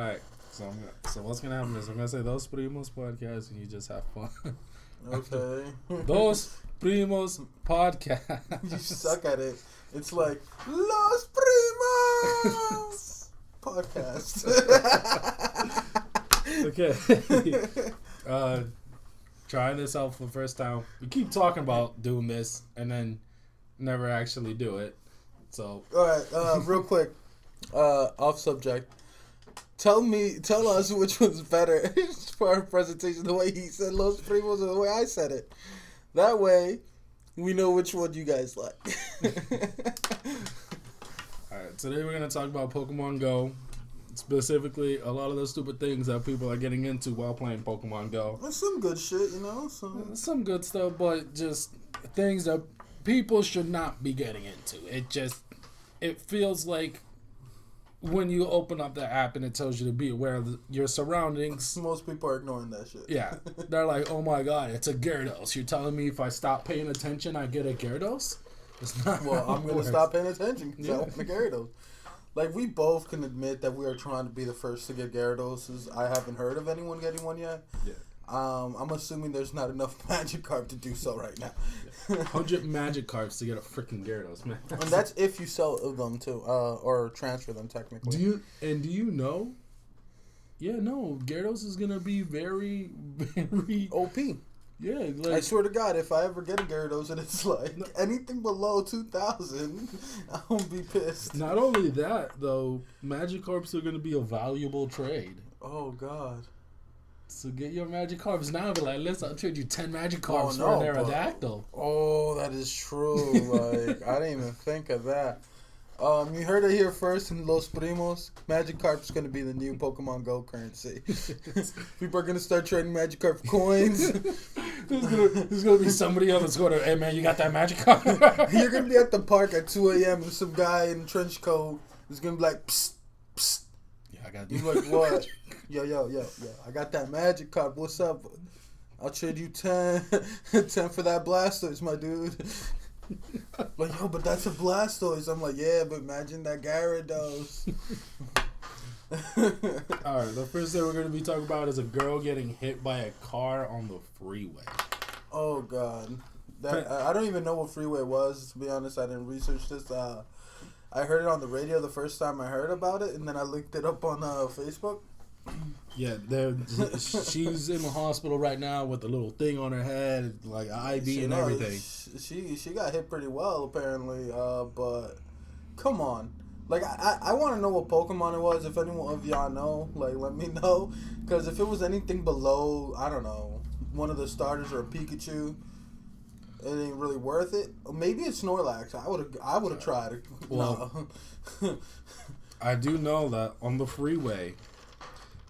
right. So what's gonna happen is I'm gonna say Those Primos Podcast, and you just have fun. Okay. Those Primos Podcast. You suck at it. It's like Los Primos Podcast. Okay. Trying this out for the first time. We keep talking about doing this and then never actually do it. So. All right. Real quick. Off subject. Tell us which one's better for our presentation. The way he said Los Primos or the way I said it. That way, we know which one you guys like. Alright, today we're going to talk about Pokemon Go. Specifically, a lot of the stupid things that people are getting into while playing Pokemon Go. There's some good shit, you know? Some good stuff, but just things that people should not be getting into. It feels like when you open up the app and it tells you to be aware of your surroundings. Most people are ignoring that shit. Yeah. They're like, oh my god, it's a Gyarados. You're telling me if I stop paying attention, I get a Gyarados? It's not. Well, I'm going to stop paying attention because I want the Gyarados. Like, we both can admit that we are trying to be the first to get Gyarados. I haven't heard of anyone getting one yet. Yeah. I'm assuming there's not enough Magikarp to do so right now. 100 Magikarps to get a freaking Gyarados, man. And that's if you sell them too, or transfer them technically. Do you know? Yeah, no, Gyarados is gonna be very, very OP. Yeah, like, I swear to God, if I ever get a Gyarados and it's like anything below 2,000, I'm gonna be pissed. Not only that, though, Magikarps are gonna be a valuable trade. Oh God. So get your Magikarps now. Be like, listen, I'll trade you 10 Magikarps for an Aerodactyl. Oh, that is true. Like, I didn't even think of that. You heard it here first in Los Primos. Magikarp's going to be the new Pokemon Go currency. People are going to start trading Magikarp coins. There's going to be somebody on the squad. Hey, man, you got that Magikarp? You're going to be at the park at 2 a.m. and some guy in a trench coat is going to be like, psst, psst. Yeah, I got you. Like, what? Yo. I got that Magikarp. What's up? I'll trade you 10 for that Blastoise, my dude. Like, yo, but that's a Blastoise. I'm like, yeah, but imagine that Gyarados. Alright, the first thing we're going to be talking about is a girl getting hit by a car on the freeway. Oh, God. I don't even know what freeway was, to be honest. I didn't research this. I heard it on the radio the first time I heard about it, and then I looked it up on Facebook. Yeah, she's in the hospital right now with a little thing on her head, like an IV and everything. She got hit pretty well, apparently, but come on. Like, I want to know what Pokemon it was. If anyone of y'all know, like, let me know. Because if it was anything below, I don't know, one of the starters or a Pikachu, it ain't really worth it. Or maybe it's Snorlax. I would have tried it. Well, no. I do know that on the freeway,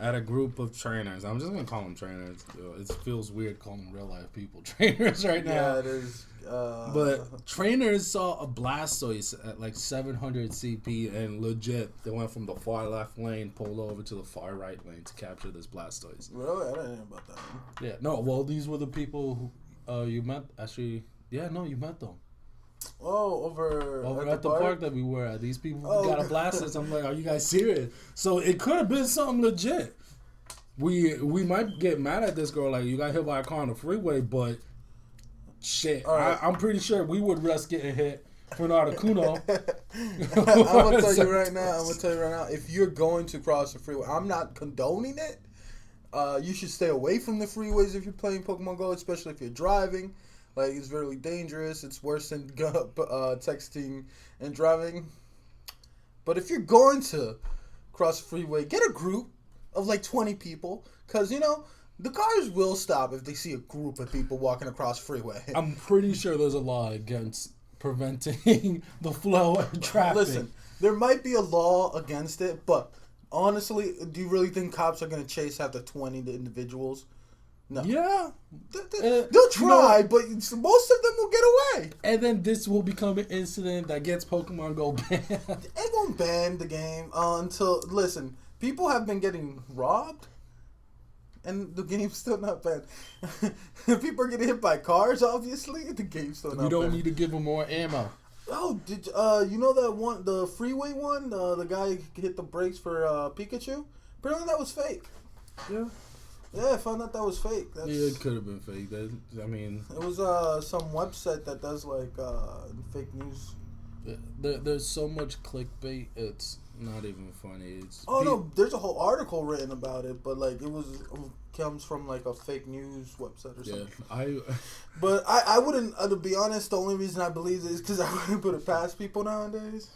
at a group of trainers, I'm just gonna call them trainers. It feels weird calling them real life people trainers right now. Yeah, it is. But trainers saw a Blastoise at like 700 CP, and legit, they went from the far left lane, pulled over to the far right lane to capture this Blastoise. Really, I didn't know about that. Yeah, no. Well, these were the people who you met. Actually, yeah, no, you met them. Oh, over at the park that we were at. These people got a Blastoise. I'm like, are you guys serious? So it could have been something legit. We might get mad at this girl, like, you got hit by a car on the freeway, but shit, right. I'm pretty sure we would risk getting hit for an Articuno. I'm gonna tell you right now. If you're going to cross the freeway, I'm not condoning it. You should stay away from the freeways if you're playing Pokemon Go, especially if you're driving. Like, it's really dangerous. It's worse than texting and driving. But if you're going to cross the freeway, get a group of like 20 people. Because, you know, the cars will stop if they see a group of people walking across the freeway. I'm pretty sure there's a law against preventing the flow of traffic. Listen, there might be a law against it, but honestly, do you really think cops are going to chase after 20 individuals? No. Yeah. They'll try, but most of them will get away. And then this will become an incident that gets Pokemon Go banned. It won't ban the game until... Listen, people have been getting robbed, and the game's still not banned. People are getting hit by cars, obviously. The game's still not banned. You don't need to give them more ammo. Oh, you know that one, the freeway one? The guy hit the brakes for Pikachu? Apparently that was fake. Yeah. Yeah, I found out that was fake. Yeah, it could have been fake. I mean, it was some website that does like fake news. There's so much clickbait. It's not even funny. No, there's a whole article written about it, but like it comes from like a fake news website or something. Yeah, But I wouldn't. To be honest, the only reason I believe it is because I wouldn't put it past people nowadays.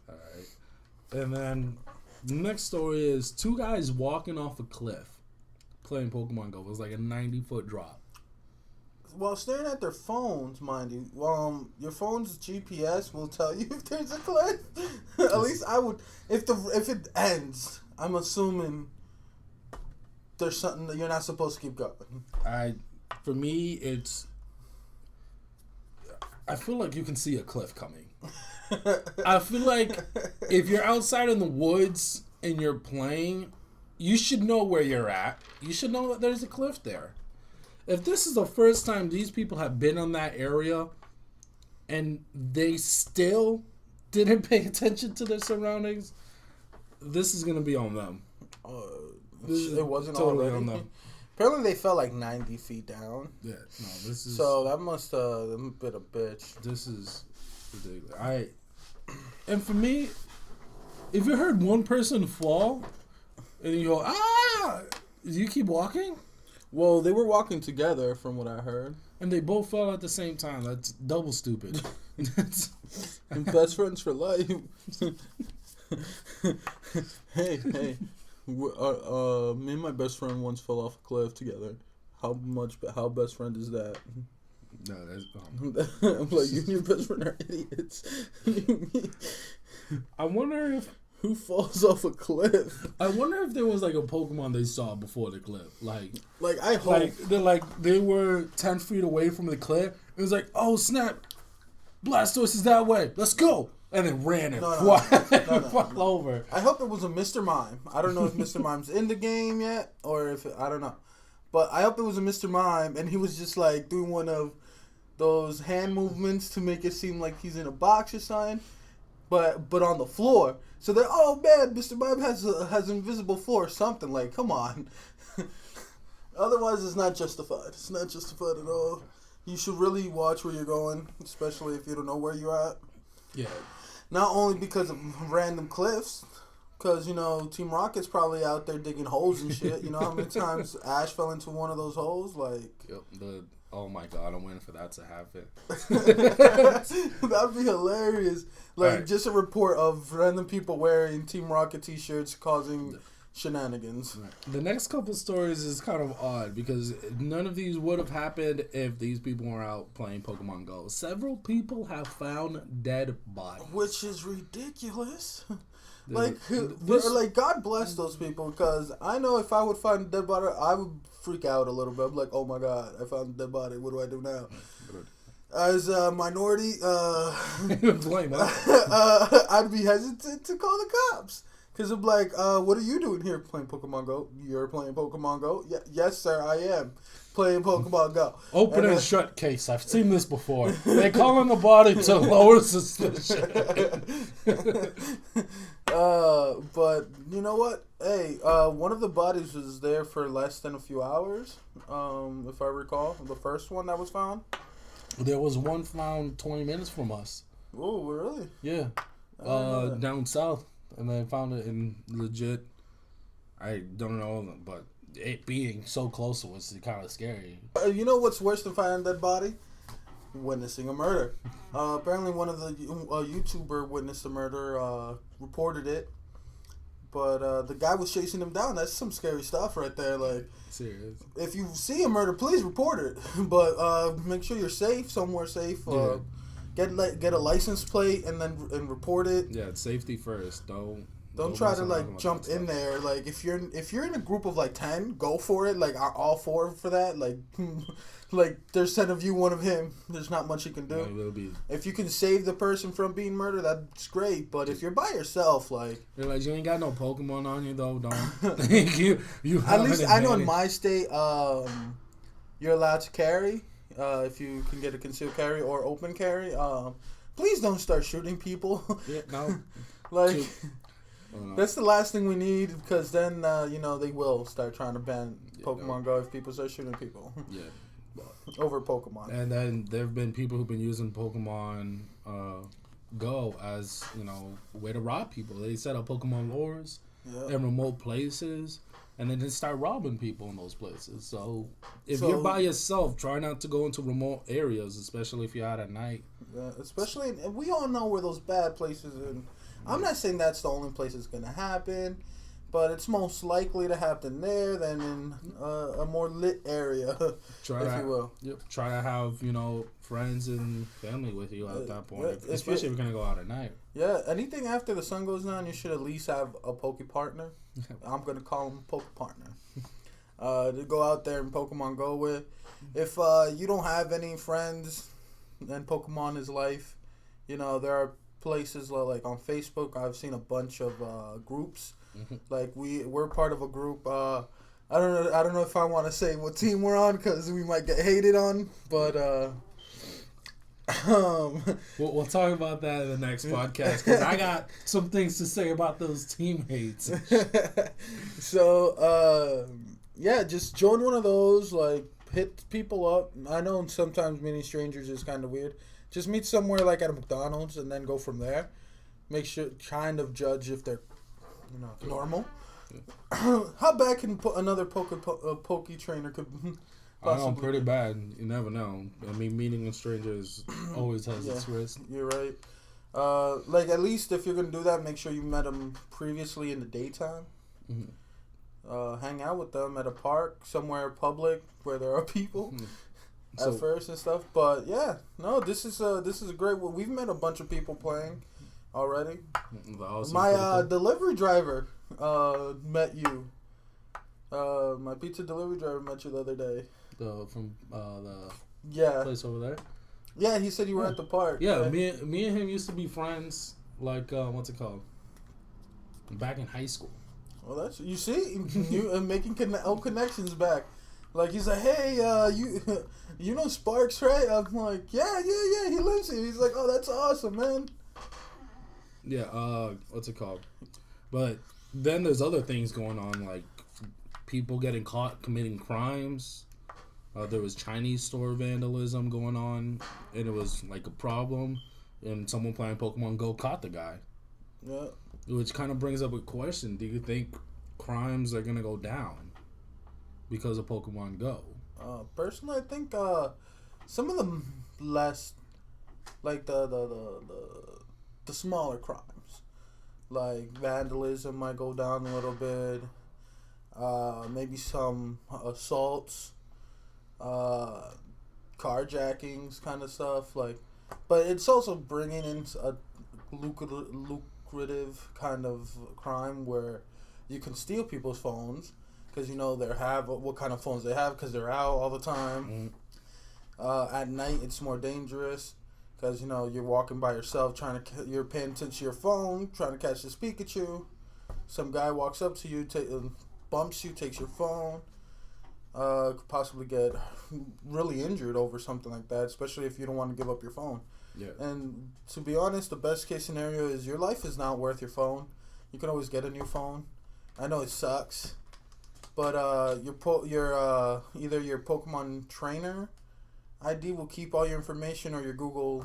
All right, and then the next story is 2 guys walking off a cliff playing Pokemon Go. It was like a 90-foot drop. While staring at their phones, mind you, your phone's GPS will tell you if there's a cliff. At least I would. If it ends, I'm assuming there's something that you're not supposed to keep going. For me, I feel like you can see a cliff coming. I feel like if you're outside in the woods and you're playing, you should know where you're at. You should know that there's a cliff there. If this is the first time these people have been on that area and they still didn't pay attention to their surroundings, this is going to be on them. It wasn't totally already on them. Apparently they fell like 90 feet down. Yeah, no, this is... So that must have been a bitch. This is ridiculous. And for me, if you heard one person fall and you go, ah! You keep walking? Well, they were walking together from what I heard. And they both fell at the same time. That's double stupid. And best friends for life. Hey. Me and my best friend once fell off a cliff together. How best friend is that? No, that's... I'm like, you and your best friend are idiots. I wonder if... Who falls off a cliff? I wonder if there was like a Pokemon they saw before the cliff. Like I hope. They were 10 feet away from the cliff. It was like, oh snap, Blastoise is that way. Let's go. And then ran and fell over. I hope it was a Mr. Mime. I don't know if Mr. Mime's in the game yet or if I don't know. But I hope it was a Mr. Mime and he was just like doing one of those hand movements to make it seem like he's in a box or something. But on the floor. So they're, oh man, Mr. Mime has invisible floor or something. Like, come on. Otherwise, it's not justified. It's not justified at all. You should really watch where you're going, especially if you don't know where you're at. Yeah. Not only because of random cliffs, because, Team Rocket's probably out there digging holes and shit. You know how many times Ash fell into one of those holes? Like, yep, oh my god, I'm waiting for that to happen. That'd be hilarious. Like, right. Just a report of random people wearing Team Rocket t-shirts causing shenanigans. Right. The next couple stories is kind of odd because none of these would have happened if these people were out playing Pokemon Go. Several people have found dead bodies. Which is ridiculous. Like, God bless those people, because I know if I would find a dead body, I would freak out a little bit. I'm like, oh my god, I found a dead body. What do I do now? As a minority, I'd be hesitant to call the cops. Because I'm like, what are you doing here playing Pokemon Go? You're playing Pokemon Go? Yes, sir, I am playing Pokemon Go. Open and shut case. I've seen this before. They call in the body to lower suspicion. But you know what? Hey, one of the bodies was there for less than a few hours, if I recall. The first one that was found. There was one found 20 minutes from us. Oh, really? Yeah. Down south. And they found it in legit, I don't know, but it being so close was kind of scary. You know what's worse than finding a dead body? Witnessing a murder. Apparently one of the YouTuber witnessed a murder, reported it. But the guy was chasing him down. That's some scary stuff right there. Like, serious. If you see a murder, please report it. But make sure you're safe, somewhere safe. Yeah. Get a license plate and report it. Yeah, it's safety first. Don't try to jump in there. Like if you're in a group of 10, go for it. Like all four for that. Like there's 10 of you, one of him. There's not much you can do. No, it will be. If you can save the person from being murdered, that's great. But if you're by yourself, you're like, you ain't got no Pokemon on you though. Don't. you. At least I know in my state, you're allowed to carry. If you can get a concealed carry or open carry, please don't start shooting people. Yeah, no. That's the last thing we need, because then they will start trying to ban Pokemon Go if people start shooting people. Yeah. Over Pokemon. And then there have been people who've been using Pokemon Go as, a way to rob people. They set up Pokemon lures in remote places, and then they start robbing people in those places. So if you're by yourself, try not to go into remote areas, especially if you're out at night. Yeah, especially, we all know where those bad places are. I'm not saying that's the only place it's going to happen, but it's most likely to happen there than in a more lit area, if you will. Yep. Try to have, friends and family with you at that point, especially if you're going to go out at night. Yeah, anything after the sun goes down, you should at least have a Poke partner. I'm going to call him Poke partner. To go out there and Pokemon Go with. If you don't have any friends and Pokemon is life, there are places like on Facebook. I've seen a bunch of groups. Like we're part of a group. I don't know if I want to say what team we're on, because we might get hated on. But we'll talk about that in the next podcast, because I got some things to say about those teammates. So just join one of those. Like, hit people up. I know sometimes meeting strangers is kind of weird. Just meet somewhere like at a McDonald's and then go from there. Make sure, kind of judge if they're, normal. How bad can another Poke trainer could I know, pretty bad. You never know. I mean, meeting a stranger always has its risk. You're right. At least if you're going to do that, make sure you met them previously in the daytime. Mm-hmm. Hang out with them at a park, somewhere public where there are people. At first and stuff, but this is a great one. We've met a bunch of people playing already. My delivery driver met you. My pizza delivery driver met you the other day. From the place over there. Yeah, he said you were at the park. Yeah, right? me and him used to be friends. Like what's it called? Back in high school. Well, that's you see you making connections back. Like, he's like, hey, you know Sparks, right? I'm like, yeah, he lives here. He's like, oh, that's awesome, man. Yeah, what's it called? But then there's other things going on, like people getting caught committing crimes. There was Chinese store vandalism going on, and it was like a problem. And someone playing Pokemon Go caught the guy. Yeah. Which kind of brings up a question. Do you think crimes are going to go down because of Pokemon Go? Personally, I think some of the less, like the smaller crimes, like vandalism might go down a little bit. Maybe some assaults, carjackings, kind of stuff. But it's also bringing in a lucrative kind of crime where you can steal people's phones. Because, they have what kind of phones they have, because they're out all the time. At night, it's more dangerous because, you're walking by yourself, you're paying attention to your phone, trying to catch this Pikachu. Some guy walks up to you, bumps you, takes your phone. Could possibly get really injured over something like that, especially if you don't want to give up your phone. Yeah. And to be honest, the best case scenario is your life is not worth your phone. You can always get a new phone. I know it sucks. But either your Pokemon trainer ID will keep all your information, or your Google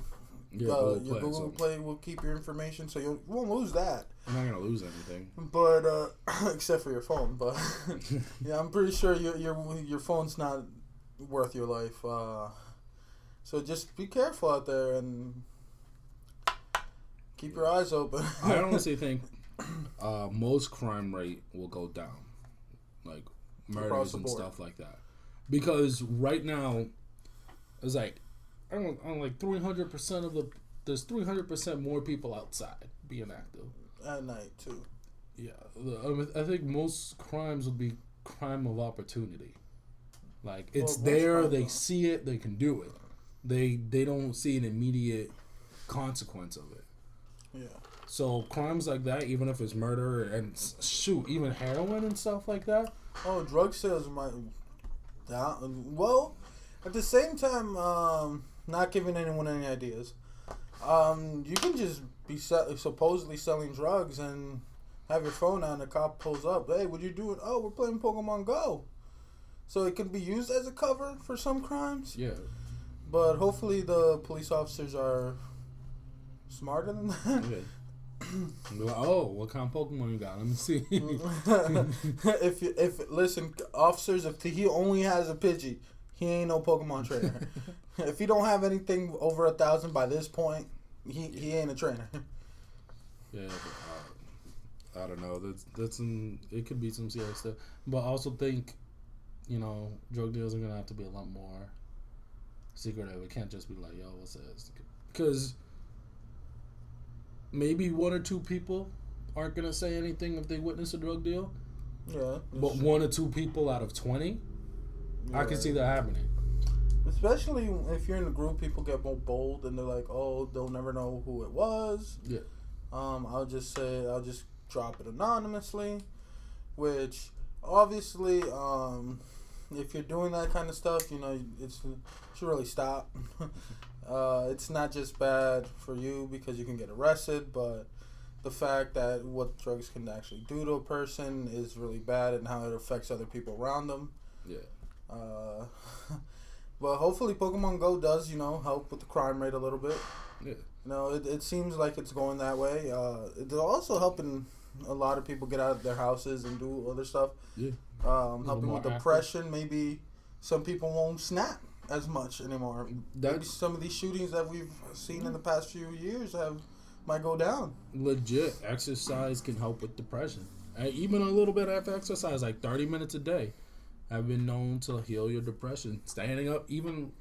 Play will keep your information, so you won't lose that. You're not gonna lose anything. But except for your phone. But yeah, I'm pretty sure your phone's not worth your life. So just be careful out there and keep your eyes open. I honestly think most crime rate will go down. Like murders and stuff like that, because right now it's like I don't know, like 300% there's 300% more people outside being active at night too. Yeah, I think most crimes would be crime of opportunity. Like it's there, they see it, they can do it. They don't see an immediate consequence of it. Yeah. So crimes like that, even if it's murder and even heroin and stuff like that. Oh, drug sales might down. Well, at the same time, not giving anyone any ideas. You can just be supposedly selling drugs and have your phone on, the cop pulls up. Hey, what are you doing? Oh, we're playing Pokemon Go. So it can be used as a cover for some crimes. Yeah. But hopefully the police officers are smarter than that. Yeah. Like, oh, what kind of Pokemon you got? Let me see. Listen, officers, if he only has a Pidgey, he ain't no Pokemon trainer. If he don't have anything over 1,000 by this point, he ain't a trainer. Yeah, but, I don't know. It could be some serious stuff. But I also think, drug deals are gonna have to be a lot more secretive. It can't just be like, yo, what's this? Because maybe one or two people aren't gonna say anything if they witness a drug deal. Yeah. But one or two people out of 20, yeah. I can see that happening. Especially if you're in a group, people get more bold and they're like, "Oh, they'll never know who it was." Yeah. I'll just drop it anonymously, which obviously, if you're doing that kind of stuff, it should really stop. It's not just bad for you because you can get arrested, but the fact that what drugs can actually do to a person is really bad and how it affects other people around them. Yeah. But hopefully Pokemon Go does, help with the crime rate a little bit. Yeah. It seems like it's going that way. It's also helping a lot of people get out of their houses and do other stuff. Yeah. Helping with depression. Maybe some people won't snap as much anymore. Maybe some of these shootings that we've seen in the past few years might go down. Legit, exercise can help with depression. Even a little bit of exercise, like 30 minutes a day, have been known to heal your depression. Standing up,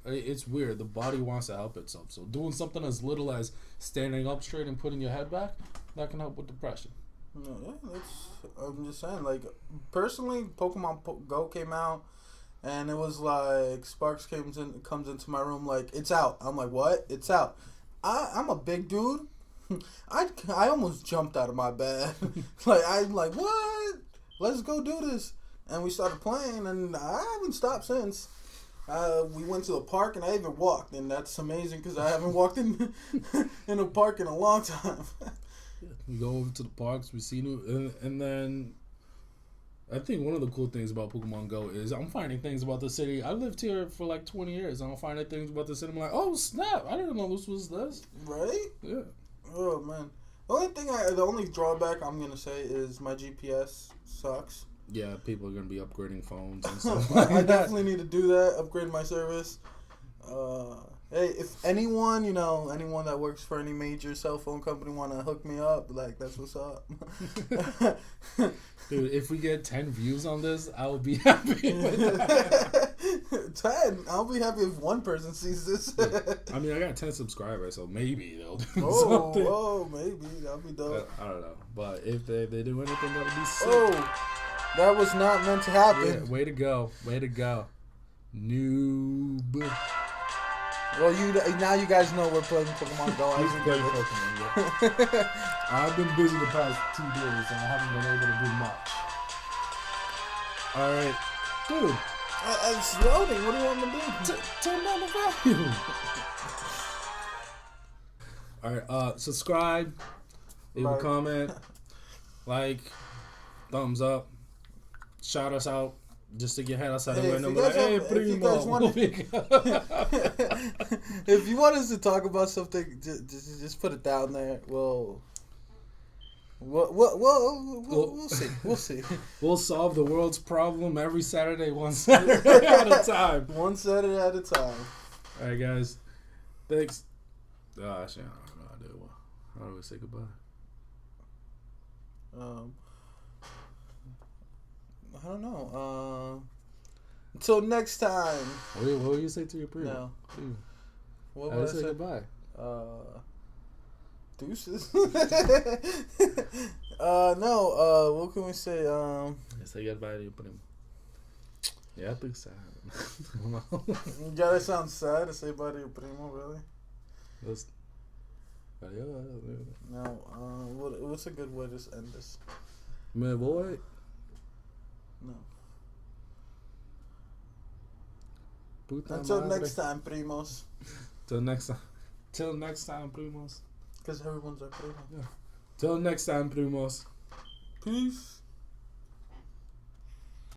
it's weird. The body wants to help itself. So doing something as little as standing up straight and putting your head back, that can help with depression. Yeah, I'm just saying, like, personally, Pokemon Go came out, and it was like, Sparks comes into my room like, it's out. I'm like, what? It's out. I'm a big dude. I almost jumped out of my bed. I'm like, what? Let's go do this. And we started playing, and I haven't stopped since. We went to the park, and I even walked, and that's amazing because I haven't walked in a park in a long time. We go over to the parks, we see new, and then I think one of the cool things about Pokemon Go is I'm finding things about the city. I lived here for like 20 years, and I'm finding things about the city. I'm like, oh snap! I didn't know this was this. Right? Yeah. Oh man. The only drawback I'm gonna say is my GPS sucks. Yeah, people are gonna be upgrading phones and stuff. I definitely need to do that. Upgrade my service. Hey, if anyone that works for any major cell phone company want to hook me up, like, that's what's up. Dude, if we get 10 views on this, I will be happy with that. 10? I'll be happy if one person sees this. I mean, I got 10 subscribers, so maybe they'll do something. Oh, maybe. That'll be dope. I don't know. But if they do anything, that'll be sick. Oh, that was not meant to happen. Yeah, way to go. Way to go. Noob. Well, now you guys know we're playing Pokemon Go. He's playing Pokemon, yeah. I've been busy the past 2 days, and I haven't been able to do much. All right. Dude. It's loading. What do you want me to do? Turn down the volume. All right. Subscribe. Leave a comment. Like. Thumbs up. Shout us out. Just to get head outside the window. Like, hey, Primo. If you want us to talk about something, just put it down there. We'll see. We'll see. We'll solve the world's problem every Saturday, one Saturday at a time. One Saturday at a time. All right, guys. Thanks. Actually, I don't know how to do it. How do we say goodbye? I don't know. Until next time. What will you say to your primo? No. What would I say goodbye? Deuces. No. What can we say? Say goodbye to your primo. Yeah, I think sad. Yeah, that sounds sad to say bye to your primo. Really? No. What's a good way to end this? Man, boy. No. Until next time, primos. Till next time, primos. Because everyone's our primo. Yeah. Till next time, primos. Peace.